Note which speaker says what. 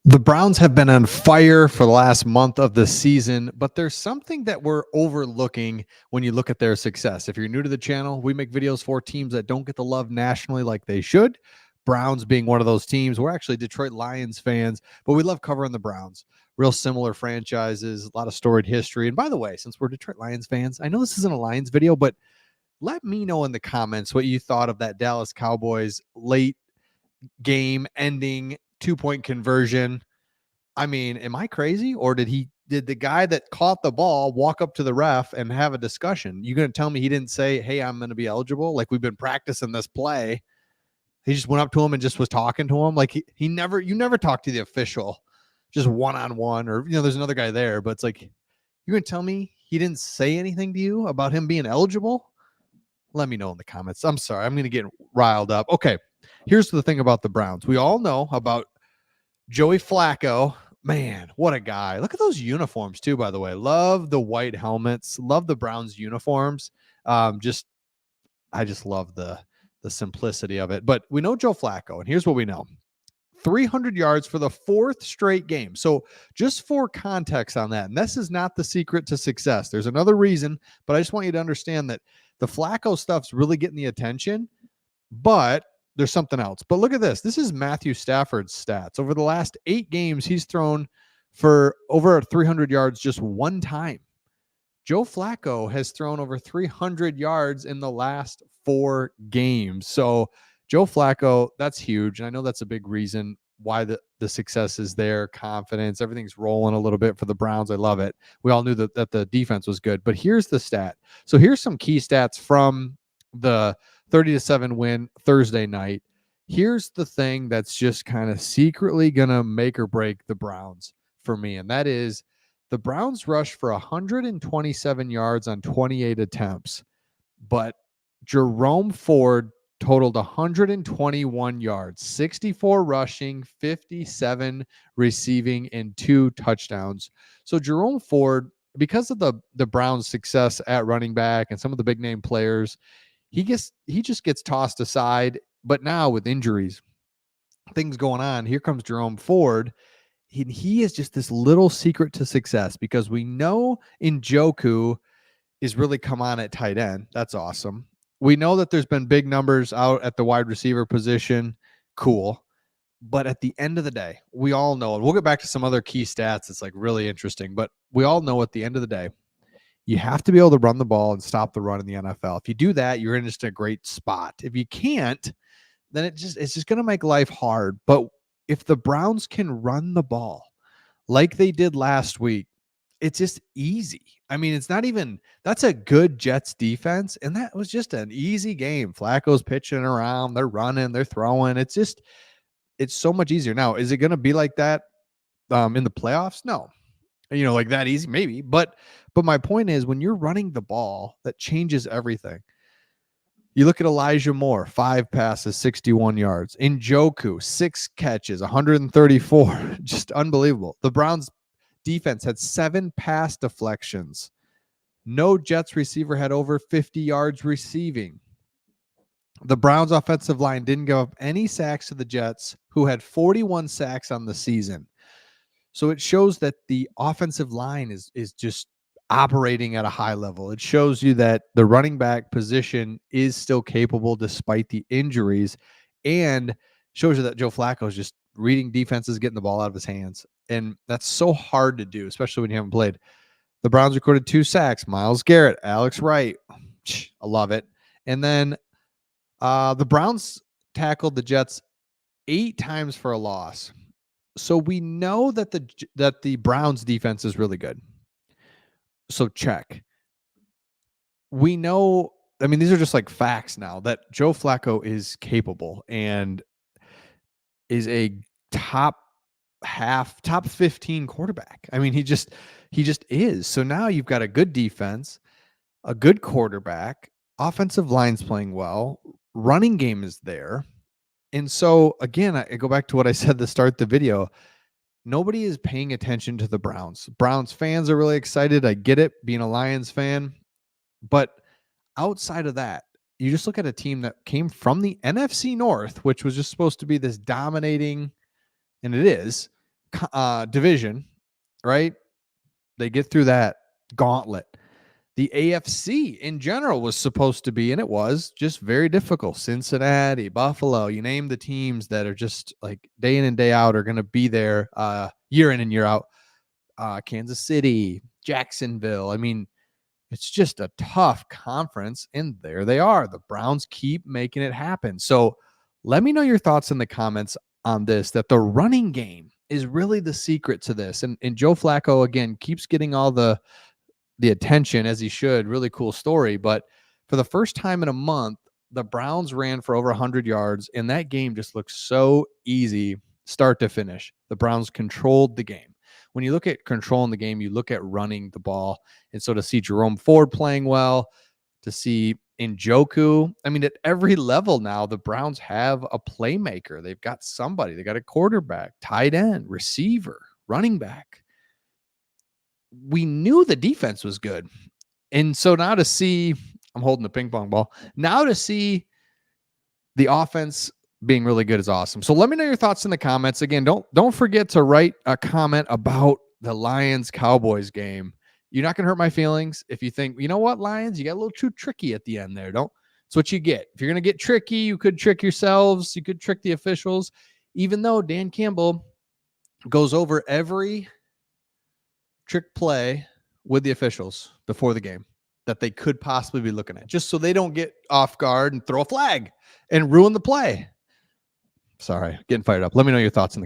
Speaker 1: The Browns have been on fire for the last month of the season, but there's something that we're overlooking when you look at their success. If you're new to the channel, we make videos for teams that don't get the love nationally like they should. Browns being one of those teams. We're actually Detroit Lions fans, but we love covering the Browns. Real similar franchises, a lot of storied history. And by the way, since we're Detroit Lions fans, I know this isn't a Lions video, but let me know in the comments what you thought of that Dallas Cowboys late game ending 2-point conversion. I mean, am I crazy, or did the guy that caught the ball walk up to the ref and have a discussion? You going to tell me he didn't say, "Hey, I'm going to be eligible"? Like, we've been practicing this play. He just went up to him and just was talking to him. Like, you never talk to the official just one-on-one, or there's another guy there, but it's like, you're going to tell me he didn't say anything to you about him being eligible? Let me know in the comments. I'm sorry, I'm going to get riled up. Okay, here's the thing about the Browns. We all know about Joey Flacco. Man, what a guy. Look at those uniforms too, by the way. Love the white helmets. Love the Browns uniforms. I just love the simplicity of it. But we know Joe Flacco, and here's what we know. 300 yards for the fourth straight game. So just for context on that, and this is not the secret to success. There's another reason, but I just want you to understand that the Flacco stuff's really getting the attention, but there's something else. But look at this. This is Matthew Stafford's stats. Over the last 8 games, he's thrown for over 300 yards just one time. Joe Flacco has thrown over 300 yards in the last 4 games. So Joe Flacco, that's huge. And I know that's a big reason why the success is there, confidence, everything's rolling a little bit for the Browns. I love it. We all knew that the defense was good. But here's the stat. So here's some key stats from the 30-7 win Thursday night. Here's the thing that's just kind of secretly going to make or break the Browns for me, and that is the Browns rushed for 127 yards on 28 attempts, but Jerome Ford totaled 121 yards, 64 rushing, 57 receiving, and 2 touchdowns. So Jerome Ford, because of the Browns' success at running back and some of the big name players, he just gets tossed aside. But now with injuries, things going on, here comes Jerome Ford. He is just this little secret to success, because we know Njoku is really come on at tight end. That's awesome. We know that there's been big numbers out at the wide receiver position. Cool. But at the end of the day, we all know, and we'll get back to some other key stats. It's like really interesting, but we all know at the end of the day, you have to be able to run the ball and stop the run in the NFL. If you do that, you're in just a great spot. If you can't, then it's just going to make life hard. But if the Browns can run the ball like they did last week, it's just easy. I mean, it's not even, that's a good Jets defense, and that was just an easy game. Flacco's pitching around, they're running, they're throwing. It's so much easier. Now, is it going to be like that in the playoffs? No. Like that easy, maybe. But my point is, when you're running the ball, that changes everything. You look at Elijah Moore, 5 passes, 61 yards. Njoku, 6 catches, 134. Just unbelievable. The Browns defense had 7 pass deflections. No Jets receiver had over 50 yards receiving. The Browns offensive line didn't give up any sacks to the Jets, who had 41 sacks on the season. So it shows that the offensive line is just operating at a high level. It shows you that the running back position is still capable despite the injuries, and shows you that Joe Flacco is just reading defenses, getting the ball out of his hands. And that's so hard to do, especially when you haven't played. The Browns recorded 2 sacks. Myles Garrett, Alex Wright. I love it. And then the Browns tackled the Jets 8 times for a loss. So we know that the Browns defense is really good. So check. We know, I mean, these are just like facts now, that Joe Flacco is capable and is a top 15 quarterback. I mean, he just is. So now you've got a good defense, a good quarterback, offensive line's playing well, running game is there. And so again, I go back to what I said at the start of the video. Nobody is paying attention to the Browns. Browns fans are really excited. I get it, being a Lions fan. But outside of that, you just look at a team that came from the NFC North, which was just supposed to be this dominating, and it is, division, right? They get through that gauntlet. The AFC in general was supposed to be, and it was just very difficult. Cincinnati, Buffalo, you name the teams that are just like day in and day out are going to be there year in and year out. Kansas City, Jacksonville. I mean, it's just a tough conference, and there they are. The Browns keep making it happen. So let me know your thoughts in the comments on this, that the running game is really the secret to this. And Joe Flacco, again, keeps getting all the attention as he should. Really cool story. But for the first time in a month, the Browns ran for over 100 yards, and that game just looked so easy start to finish. The Browns controlled the game. When you look at controlling the game, you look at running the ball. And so to see Jerome Ford playing well, to see Njoku, I mean, at every level now, the Browns have a playmaker. They've got somebody. They got a quarterback, tight end, receiver, running back. We knew the defense was good. And so now to see, I'm holding the ping pong ball. Now to see the offense being really good is awesome. So let me know your thoughts in the comments. Again, don't forget to write a comment about the Lions Cowboys game. You're not going to hurt my feelings if you think, you know what, Lions, you got a little too tricky at the end there. Don't. It's what you get. If you're going to get tricky, you could trick yourselves. You could trick the officials. Even though Dan Campbell goes over every trick play with the officials before the game that they could possibly be looking at, just so they don't get off guard and throw a flag and ruin the play. Sorry, getting fired up. Let me know your thoughts in the comments.